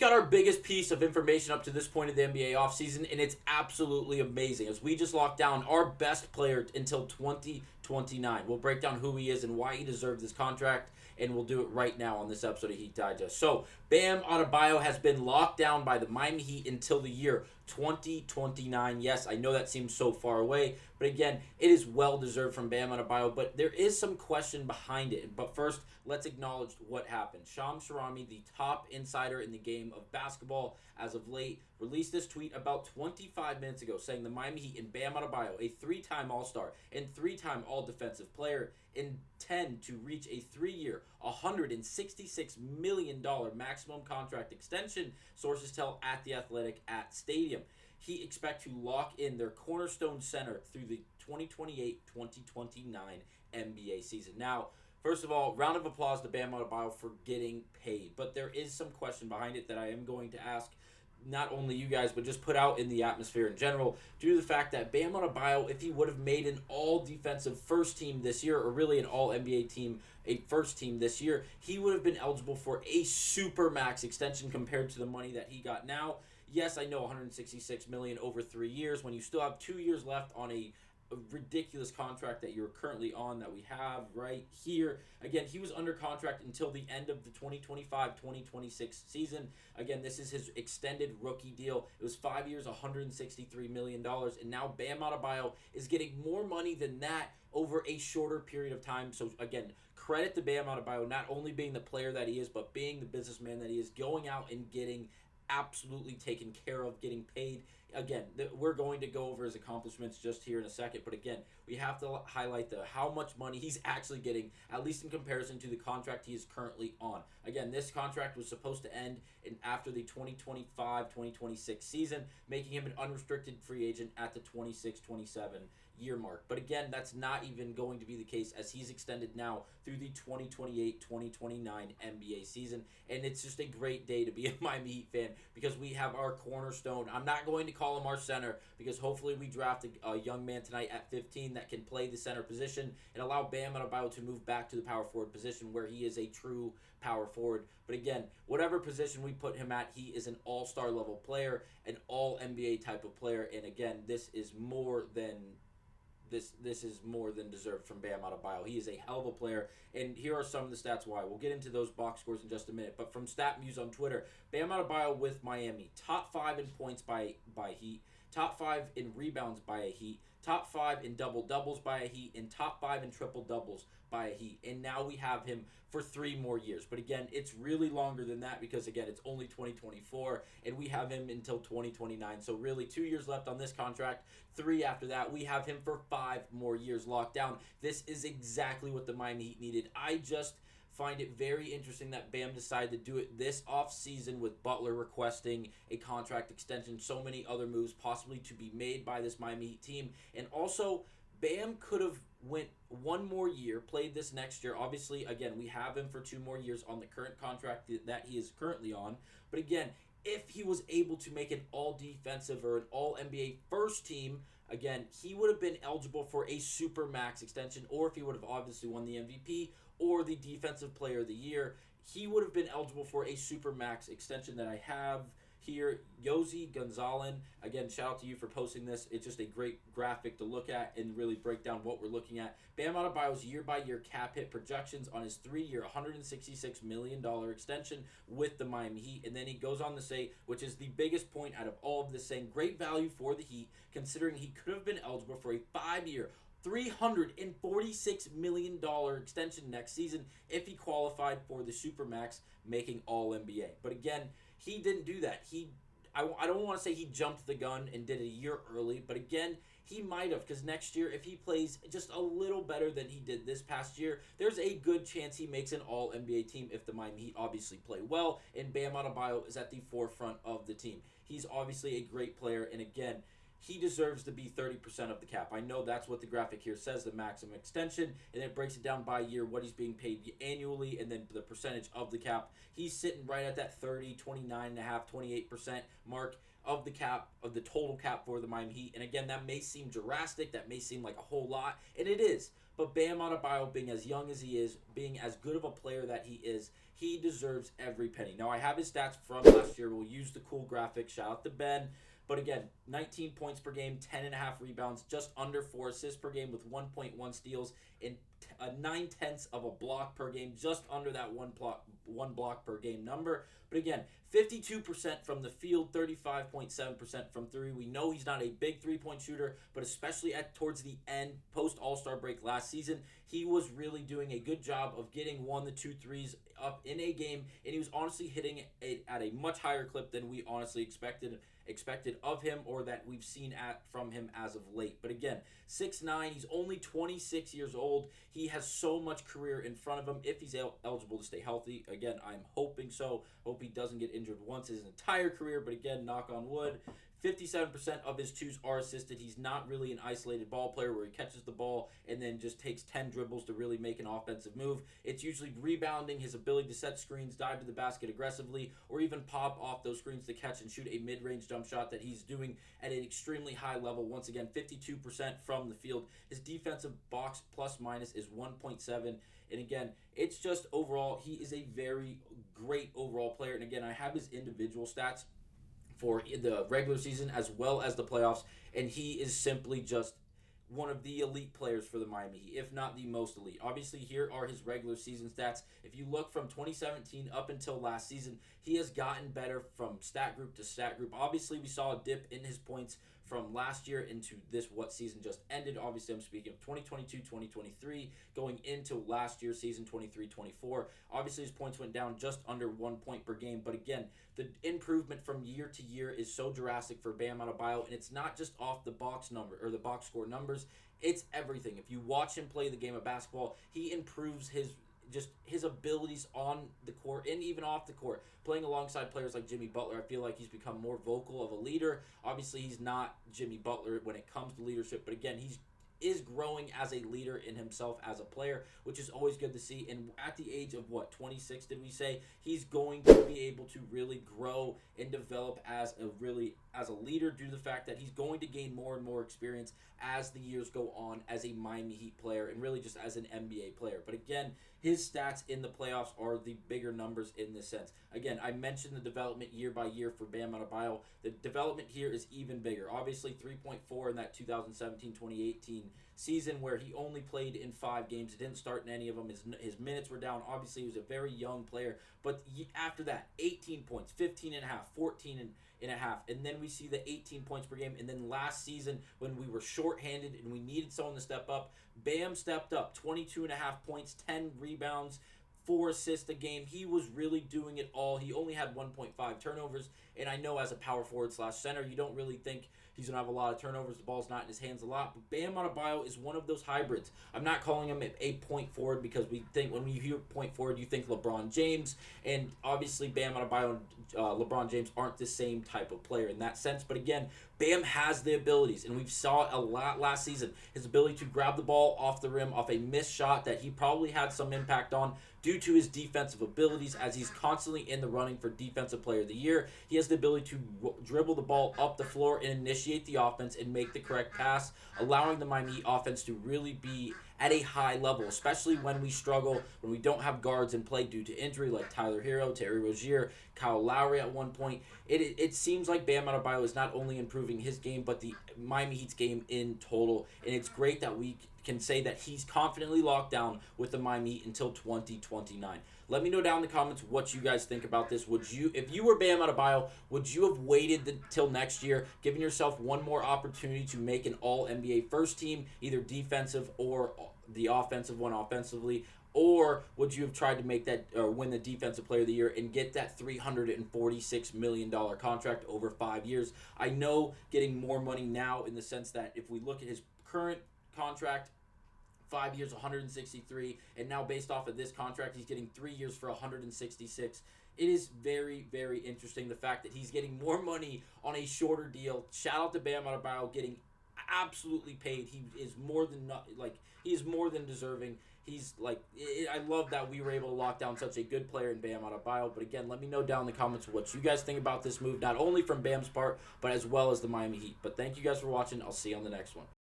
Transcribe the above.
got our biggest piece of information up to this point of the NBA offseason, and it's absolutely amazing as we just locked down our best player until 2029. We'll break down who he is and why he deserves this contract, and we'll do it right now on this episode of Heat Digest. So, Bam Adebayo has been locked down by the Miami Heat until the year 2029. Yes, I know that seems so far away, but again, it is well deserved from Bam Adebayo, but there is some question behind it. But first, let's acknowledge what happened. Shams Charania, the top insider in the game of basketball as of late, released this tweet about 25 minutes ago saying the Miami Heat and Bam Adebayo, a three-time All-Star and three-time All-Defensive Player, intend to reach a 3-year, $166 million maximum contract extension, sources tell at The Athletic at Stadium. He expects to lock in their cornerstone center through the 2028-2029 NBA season. Now, first of all, round of applause to Bam Adebayo for getting paid. But there is some question behind it that I am going to ask not only you guys, but just put out in the atmosphere in general, due to the fact that Bam Adebayo, if he would have made an all-defensive first team this year, or really an all-NBA team, a first team this year, he would have been eligible for a super max extension compared to the money that he got now. Yes, I know $166 million over 3 years when you still have 2 years left on a ridiculous contract that you're currently on that we have right here. Again, he was under contract until the end of the 2025-2026 season. Again, this is his extended rookie deal. It was 5 years, $163 million, and now Bam Adebayo is getting more money than that over a shorter period of time. So again, credit to Bam Adebayo, not only being the player that he is, but being the businessman that he is, going out and getting absolutely taken care of, getting paid. Again, we're going to go over his accomplishments just here in a second, but again, we have to highlight how much money he's actually getting, at least in comparison to the contract he is currently on. Again, this contract was supposed to end after the 2025-2026 season, making him an unrestricted free agent at the 26-27 year mark. But again, that's not even going to be the case, as he's extended now through the 2028-2029 NBA season. And it's just a great day to be a Miami Heat fan, because we have our cornerstone. I'm not going to call him our center, because hopefully we draft a young man tonight at 15 that can play the center position and allow Bam Adebayo to move back to the power forward position where he is a true power forward. But again, whatever position we put him at, he is an all-star level player, an all-NBA type of player. And again, this is more than deserved from Bam Adebayo. He is a hell of a player, and here are some of the stats why. We'll get into those box scores in just a minute, but from StatMuse on Twitter, Bam Adebayo with Miami, top 5 in points by Heat, top 5 in rebounds by a Heat, top 5 in double-doubles by a Heat, and top 5 in triple-doubles by a Heat. And now we have him for 3 more years. But again, it's really longer than that, because again, it's only 2024, and we have him until 2029. So really 2 years left on this contract, 3 after that. We have him for 5 more years locked down. This is exactly what the Miami Heat needed. I just find it very interesting that Bam decided to do it this offseason, with Butler requesting a contract extension, so many other moves possibly to be made by this Miami Heat team. And also, Bam could have went 1 more year, played this next year. Obviously, again, we have him for 2 more years on the current contract that he is currently on. But again, if he was able to make an all-defensive or an all-NBA first team, again, he would have been eligible for a super max extension, or if he would have obviously won the MVP or the Defensive Player of the Year, he would have been eligible for a super max extension that I have here. Yosi Gonzalez, again, shout out to you for posting this. It's just a great graphic to look at and really break down what we're looking at. Bam Adebayo's year-by-year cap hit projections on his 3-year, $166 million extension with the Miami Heat. And then he goes on to say, which is the biggest point out of all of this, saying great value for the Heat, considering he could have been eligible for a 5-year, $346 million extension next season if he qualified for the Supermax, making All-NBA. But again, he didn't do that. I don't want to say he jumped the gun and did a year early, but again, he might have, because next year, if he plays just a little better than he did this past year, there's a good chance he makes an All-NBA team if the Miami Heat obviously play well, and Bam Adebayo is at the forefront of the team. He's obviously a great player, and again, he deserves to be 30% of the cap. I know that's what the graphic here says, the maximum extension, and it breaks it down by year, what he's being paid annually, and then the percentage of the cap. He's sitting right at that 30, 29.5, 28% mark of the cap, of the total cap for the Miami Heat. And again, that may seem drastic, that may seem like a whole lot, and it is. But Bam Adebayo, being as young as he is, being as good of a player that he is, he deserves every penny. Now, I have his stats from last year. We'll use the cool graphic. Shout out to Ben. But again, 19 points per game, 10.5 rebounds, just under 4 assists per game with 1.1 steals, and 9/10 of a block per game, just under that one block per game number. But again, 52% from the field, 35.7% from three. We know he's not a big three-point shooter, but especially towards the end, post All-Star break last season, he was really doing a good job of getting 1 to 2 threes up in a game, and he was honestly hitting it at a much higher clip than we honestly expected of him, or that we've seen from him as of late. But again, 6'9", he's only 26 years old. He has so much career in front of him if he's eligible to stay healthy. Again, I'm hoping so. Hope he doesn't get injured once his entire career, but again, knock on wood. 57% of his twos are assisted. He's not really an isolated ball player where he catches the ball and then just takes 10 dribbles to really make an offensive move. It's usually rebounding, his ability to set screens, dive to the basket aggressively, or even pop off those screens to catch and shoot a mid-range jump shot that he's doing at an extremely high level. Once again, 52% from the field. His defensive box plus minus is 1.7. And again, it's just overall, he is a very great overall player. And again, I have his individual stats for the regular season as well as the playoffs, and he is simply just one of the elite players for the Miami Heat, if not the most elite. Obviously, here are his regular season stats. If you look from 2017 up until last season, he has gotten better from stat group to stat group. Obviously, we saw a dip in his points from last year into this what season just ended. Obviously, I'm speaking of 2022-2023 going into last year's season 23-24. Obviously, his points went down just under 1 point per game. But again, the improvement from year to year is so drastic for Bam Adebayo, and it's not just off the box number or the box score numbers. It's everything. If you watch him play the game of basketball, he improves his abilities on the court and even off the court. Playing alongside players like Jimmy Butler, I feel like he's become more vocal of a leader. Obviously, he's not Jimmy Butler when it comes to leadership, but again, he's is growing as a leader in himself as a player, which is always good to see. And at the age of 26 did we say, he's going to be able to really grow and develop as a leader due to the fact that he's going to gain more and more experience as the years go on as a Miami Heat player and really just as an NBA player. But again, his stats in the playoffs are the bigger numbers in this sense. Again, I mentioned the development year by year for Bam Adebayo. The development here is even bigger. Obviously, 3.4 in that 2017-2018 season where he only played in 5 games. He didn't start in any of them. His minutes were down. Obviously, he was a very young player. But after that, 18 points, 15 and a half, 14 and a half. And then we see the 18 points per game. And then last season, when we were shorthanded and we needed someone to step up, Bam stepped up. 22 and a half points, 10 rebounds, 4 assists a game. He was really doing it all. He only had 1.5 turnovers. And I know as a power forward / center, you don't really think he's going to have a lot of turnovers. The ball's not in his hands a lot. But Bam Adebayo is one of those hybrids. I'm not calling him a point forward because we think when you hear point forward, you think LeBron James. And obviously Bam Adebayo and LeBron James aren't the same type of player in that sense. But again, Bam has the abilities, and we saw a lot last season. His ability to grab the ball off the rim, off a missed shot that he probably had some impact on due to his defensive abilities, as he's constantly in the running for Defensive Player of the Year. He has the ability to dribble the ball up the floor and initiate the offense and make the correct pass, allowing the Miami Heat offense to really be at a high level, especially when we struggle, when we don't have guards in play due to injury like Tyler Hero, Terry Rozier, Kyle Lowry at one point. It seems like Bam Adebayo is not only improving his game, but the Miami Heat's game in total. And it's great that we can say that he's confidently locked down with the Miami Heat until 2029. Let me know down in the comments what you guys think about this. If you were Bam Adebayo, would you have waited till next year, giving yourself one more opportunity to make an All-NBA first team, either defensive or the offensive one offensively? Or would you have tried to make that or win the Defensive Player of the Year and get that $346 million contract over 5 years? I know getting more money now in the sense that if we look at his current contract, 5 years, 163, and now based off of this contract, he's getting 3 years for 166. It is very, very interesting the fact that he's getting more money on a shorter deal. Shout out to Bam Adebayo getting absolutely paid. He is more than deserving. I love that we were able to lock down such a good player in Bam Adebayo. But again, let me know down in the comments what you guys think about this move, not only from Bam's part, but as well as the Miami Heat. But thank you guys for watching. I'll see you on the next one.